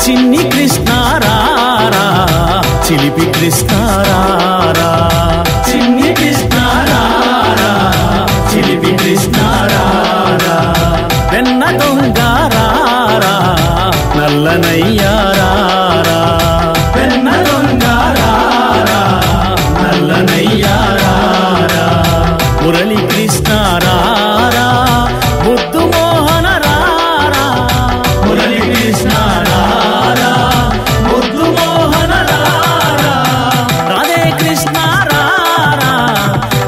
చిన్ని కృష్ణ రారా చిలిపి కృష్ణ రారా చిన్ని కృష్ణ రారా చిలిపి కృష్ణ రారా వెన్న దొంగ రారా నల్లనయ్యా రారా వెన్న దొంగ రారా నల్లనయ్యా రారా మురళి కృష్ణ రారా ముద్దు మోహన రారా మురళి కృష్ణ రారా ముద్దు మోహన రారా రాధే కృష్ణ రారా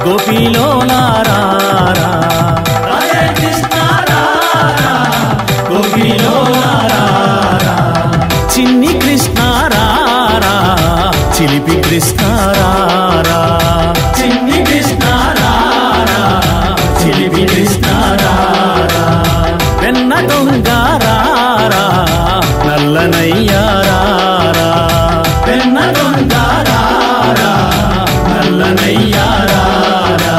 గోపిలోల రారా రాధే కృష్ణ రారా గోపిలోల రారా చిన్ని కృష్ణ రారా చిలిపి కృష్ణ రారా చిన్ని కృష్ణ రారా చిలిపి కృష్ణ రారా వెన్న దొంగ రారా నల్లనయ్యా రారా వెన్న దొంగ రారా నల్లనయ్యా రారా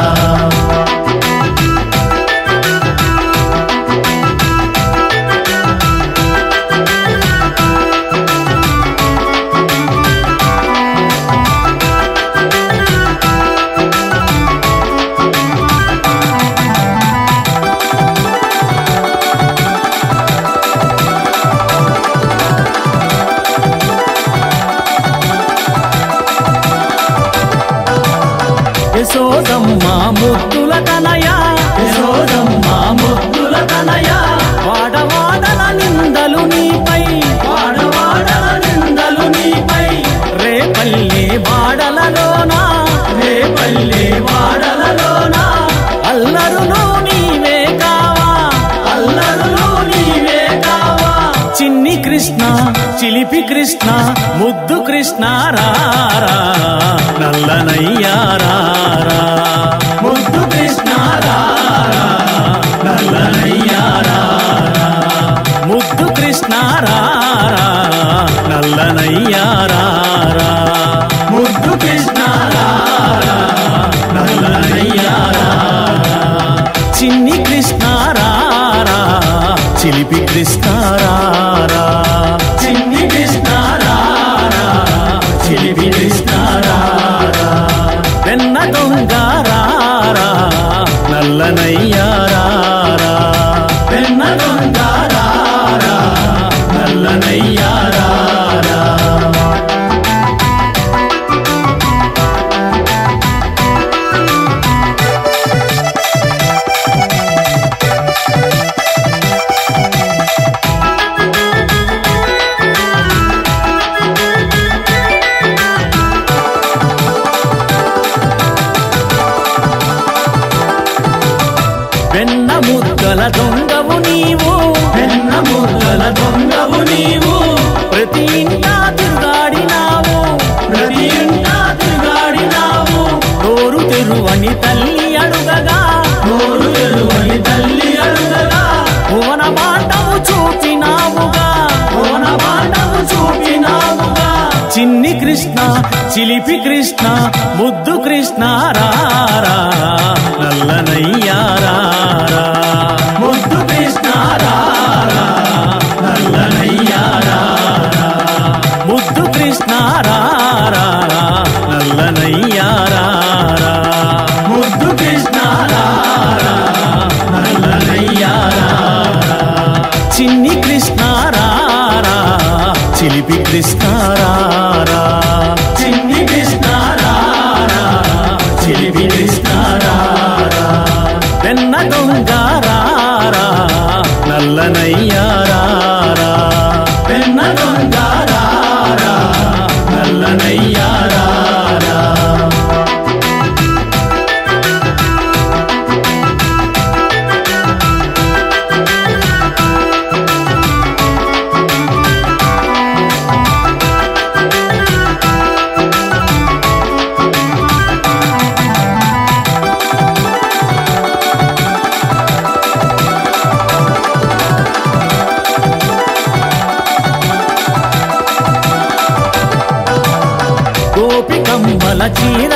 యశోదమ్మ ముద్దుల తనయ యశోదమ్మ ముద్దుల తనయ వాడవాడల నిందలు నీపై వాడవాడల నిందలు నీపై రేపల్లె వాడలలోనా రేపల్లె వాడలలోనా అల్లరును నీవే కావా అల్లరును నీవే కావా చిన్ని కృష్ణ చిలిపి కృష్ణ ముద్దు కృష్ణ రారా నల్లనయ్యా రారా ముద్దు కృష్ణ రారా నల్లనయ్యా రారా ముద్దు కృష్ణ రారా నల్లనయ్యా రారా ముద్దు కృష్ణ రారా నల్లనయ్యా రారా చిన్ని కృష్ణ రారా చిలిపి కృష్ణ రారా చిన్ని కృష్ణ రారా చిలిపి కృష్ణ రారా వెన్న దొంగ రారా నల్లనయ్యా రారా వెన్న దొంగ రారా నల్లనయ్యా రారా వెన్న ముద్దల దొంగవు నీవు వెన్న ముద్దల దొంగవు నీవు ప్రతి ఇంటా తిరుగాడినావు ప్రతి ఇంటా తిరుగాడినావు నోరు తెరువని తల్లి అడుగగా నోరు తెరువని తల్లి అడుగగా భువన బాటము చూపినావుగా భువన బాటము చూపినావుగా చిన్ని కృష్ణ చిలిపి కృష్ణ ముద్దు కృష్ణ రారా నల్లనయ్యా రారా ముద్దు కృష్ణ రారా నల్లనయ్యా రారా ముద్దు కృష్ణ రారా నల్లనయ్యా రారా ముద్దు కృష్ణ రారా నల్లనయ్యా రారా చిన్ని కృష్ణ రారా చిలిపి కృష్ణ రారా చిన్ని కృష్ణ రారా చిలిపి కృష్ణ రారా వెన్న దొంగ రారా నల్లనయ్యా రారా వెన్న దొంగ రారా నల్లనయ్యా రారా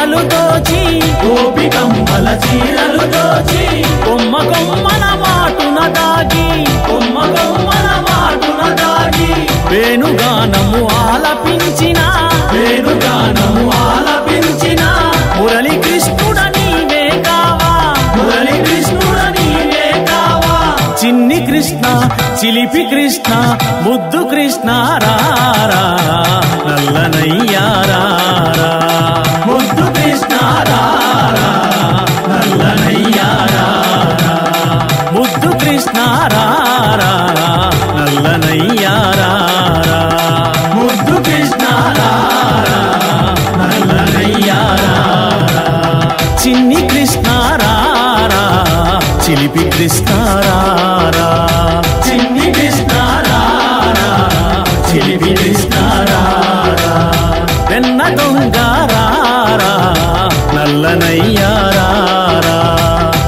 చీరలు దోచి గోపికమ్మల చీరలు దోచి కొమ్మ కొమ్మన మాటున దాగి కొమ్మల మాటున దాగి వేణుగానము ఆలపించిన వేణుగానము ఆలపించిన మురళి కృష్ణుడ నీవే కావా మురళి కృష్ణుడ నీవే కావా చిన్ని కృష్ణ చిలిపి కృష్ణ ముద్దు కృష్ణ రారా నల్లనయ్యా రారా ముద్దు కృష్ణ రారా నల్లనయ్యా రారా ముద్దు కృష్ణ రారా నల్లనయ్యా రారా ముద్దు కృష్ణ రారా నల్లనయ్యా రారా చిన్ని కృష్ణ రారా చిలిపి కృష్ణ రారా చిన్ని కృష్ణ రారా చిలిపి కృష్ణ రారా వెన్న దొంగ రారా నల్లనయ్యా రారా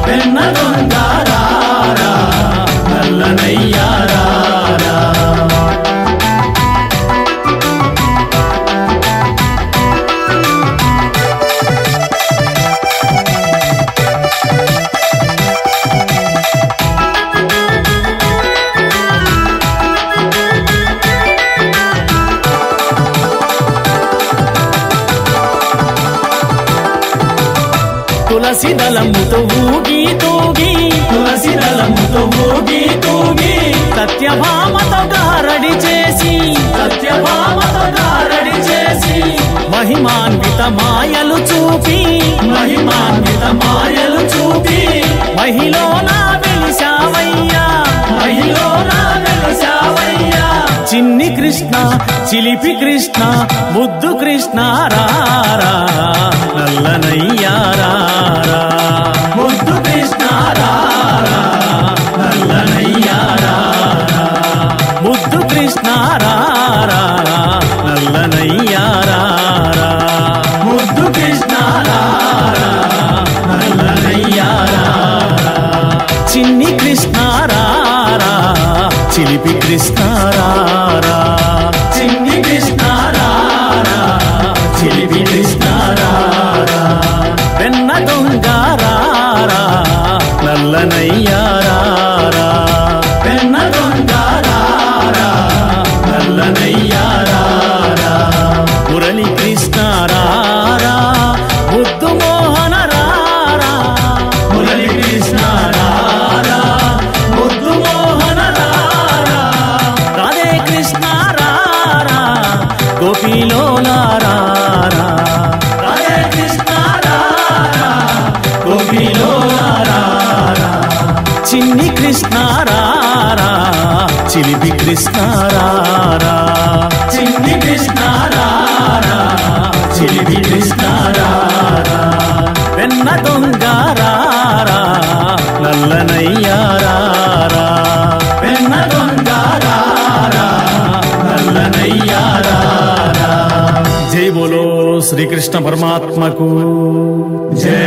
వెన్న దొంగ రారా నల్లనయ్యా రారా తులసి దళముతో ఊగి తూగి తులసి దళముతో ఊగి తూగి సత్యభామతో గారడి చేసి సత్యభామతో గారడి చేసి మహిమాన్విత మాయలు చూపి మహిమాన్విత మాయలు చూపి మహిలో నా వెలిశావయ్యా మహిలో నా వెలసావయ్యా చిన్ని కృష్ణ చిలిపి కృష్ణ ముద్దు కృష్ణ రారా నల్లనయ్యా రారా ముద్దు కృష్ణ రారా నల్లనయ్యా రారా ముద్దు కృష్ణ రారా నల్లనయ్యా రారా ముద్దు కృష్ణ రారా నల్లనయ్యా రారా చిన్ని కృష్ణ రారా చిలిపి కృష్ణ రారా చిన్ని కృష్ణ రారా చిలిపి కృష్ణ రారా వెన్న దొంగ రారా నల్లనయ్యా రారా వెన్న దొంగ రారా నల్లనయ్యా రారా మురళి కృష్ణ రారా ముద్దు మోహన రారా మురళి కృష్ణ రారా ముద్దు మోహన రారా రాధే కృష్ణ రారా గోపిలోలా రారా రాధే కృష్ణ రారా గోపిలోలా రారా చిన్ని కృష్ణ రారా చిలిపి కృష్ణ రారా చిన్ని కృష్ణ రారా చిలిపి కృష్ణ రారా వెన్న దొంగ రారా నల్లనయ్యా రారా వెన్న దొంగ రారా నల్లనయ్యా రారా జై బోలో శ్రీకృష్ణ పరమాత్మకు జై